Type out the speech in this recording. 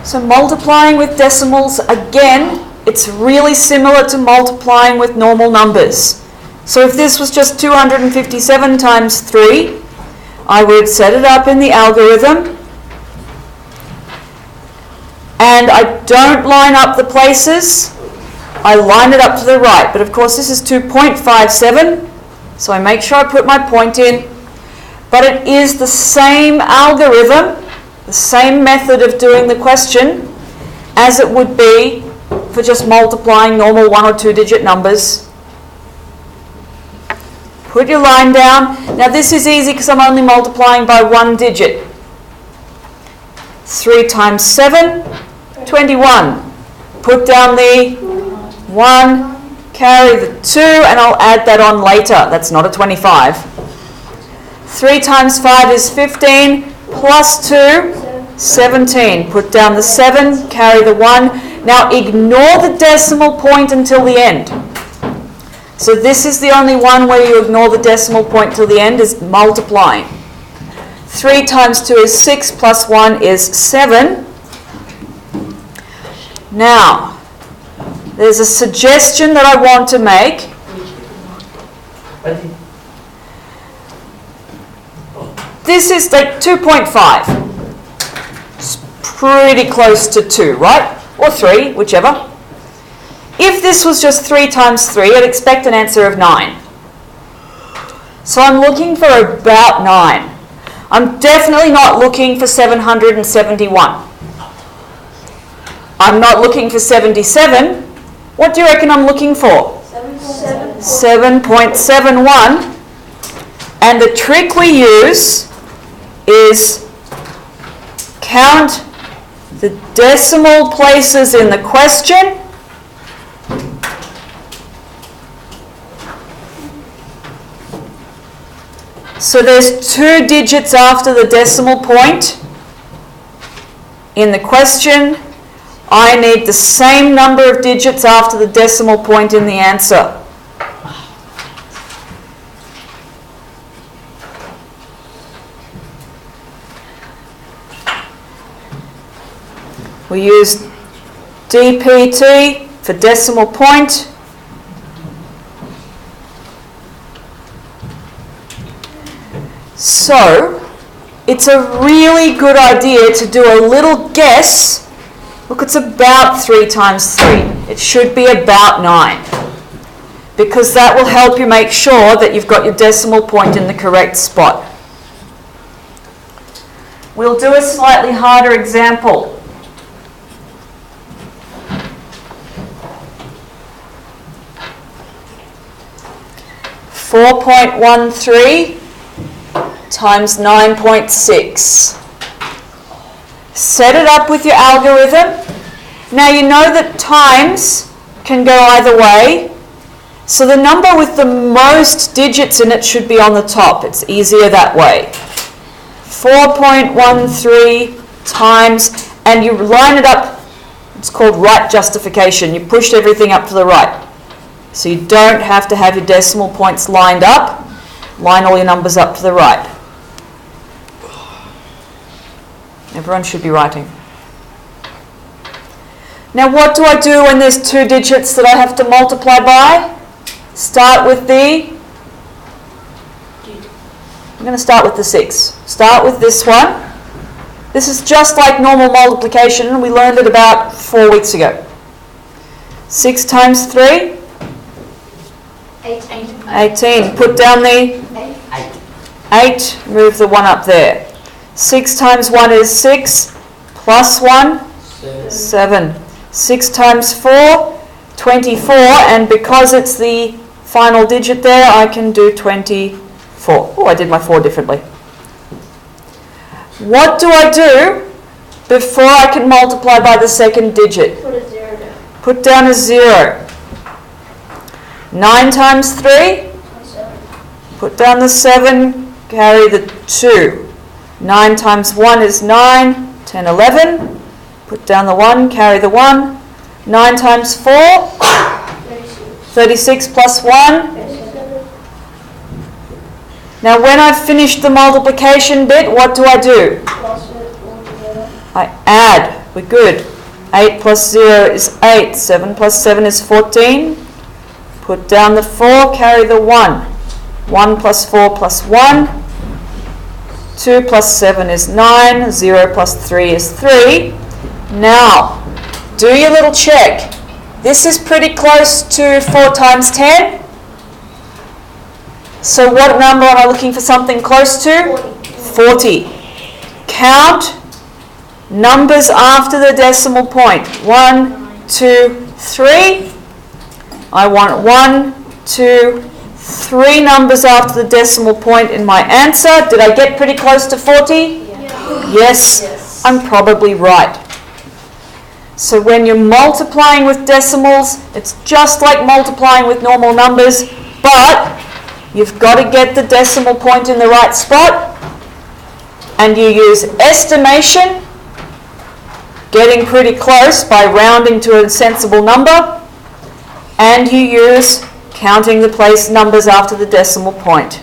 So multiplying with decimals, again, it's really similar to multiplying with normal numbers. So if this was just 257 times 3, I would set it up in the algorithm, and I don't line up the places, I line it up to the right. But of course this is 2.57, so I make sure I put my point in. But it is the same algorithm, the same method of doing the question as it would be for just multiplying normal 1 or 2 digit numbers. Put your line down. Now this is easy because I'm only multiplying by 1 digit. 3 times 7, 21. Put down the 1, carry the 2, and I'll add that on later. That's not a 25. 3 times 5 is 15, plus 2, 17. Put down the 7, carry the 1. Now ignore the decimal point until the end. So this is the only one where you ignore the decimal point till the end, is multiplying. 3 times 2 is 6, plus 1 is 7. Now, there's a suggestion that I want to make. This is like 2.5. It's pretty close to 2, right? Or 3, whichever. If this was just 3 times 3, I'd expect an answer of 9. So I'm looking for about 9. I'm definitely not looking for 771. I'm not looking for 77. What do you reckon I'm looking for? 7.71. And the trick we use is count the decimal places in the question So there's 2 digits after the decimal point in the question. I need the same number of digits after the decimal point in the answer. We use DPT for decimal point. So, it's a really good idea to do a little guess. Look, it's about 3 times 3. It should be about 9. Because that will help you make sure that you've got your decimal point in the correct spot. We'll do a slightly harder example. .13 times 9.6. Set it up with your algorithm. Now you know that times can go either way. So the number with the most digits in it should be on the top. It's easier that way. 4.13 times, and you line it up. It's called right justification. You pushed everything up to the right. So you don't have to have your decimal points lined up. Line all your numbers up to the right. Everyone should be writing. Now what do I do when there's 2 digits that I have to multiply by? Start with the... I'm going to start with the 6. Start with this one. This is just like normal multiplication. We learned it about 4 weeks ago. 6 times 3? 18. Put down the 8. Move the 1 up there. 6 times 1 is 6. Plus 1? 7. 6 times 4? 24. And because it's the final digit there, I can do 24. Oh, I did my 4 differently. What do I do before I can multiply by the second digit? Put a 0 down. Put down a 0. 9 times 3? 27. Put down the 7, carry the 2. 9 times 1 is 9, 10, 11. Put down the 1, carry the 1. 9 times 4? 36 plus 1? 37. Now when I've finished the multiplication bit, what do I do? Plus it all together. I add. We're good. 8 plus 0 is 8. 7 plus 7 is 14. Put down the 4, carry the 1. 1 plus 4 plus 1. 2 plus 7 is 9. 0 plus 3 is 3. Now, do your little check. This is pretty close to 4 times 10. So what number am I looking for something close to? 40. Count numbers after the decimal point. 1, 2, 3. I want 1, 2, 3 numbers after the decimal point in my answer. Did I get pretty close to 40? Yes, I'm probably right. So when you're multiplying with decimals, it's just like multiplying with normal numbers, but you've got to get the decimal point in the right spot, and you use estimation, getting pretty close by rounding to a sensible number, and you use counting the place numbers after the decimal point.